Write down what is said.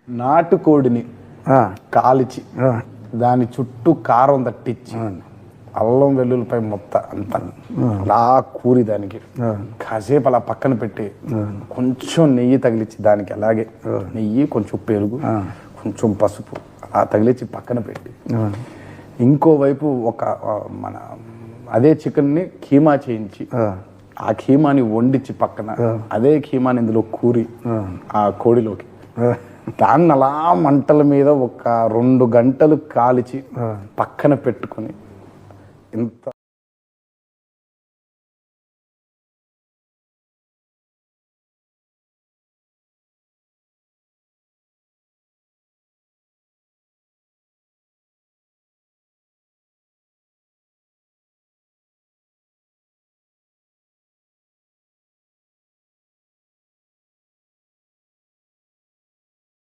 నాటుకోడిని కాల్చి దాని చుట్టూ కారం తట్టించి అల్లం వెల్లుల్లిపై మొత్తం అంతా అలా కూరి దానికి కాసేపు అలా పక్కన పెట్టి కొంచెం నెయ్యి తగిలించి దానికి అలాగే నెయ్యి కొంచెం పెరుగు కొంచెం పసుపు అలా తగిలించి పక్కన పెట్టి ఇంకోవైపు ఒక మన అదే చికెన్ని కీమా చేయించి ఆ కీమాని వండించి పక్కన అదే కీమాని ఇందులో కూరి ఆ కోడిలోకి దాన్ని అలా మంటల మీద ఒక 2 గంటలు కాల్చి పక్కన పెట్టుకొని ఇంత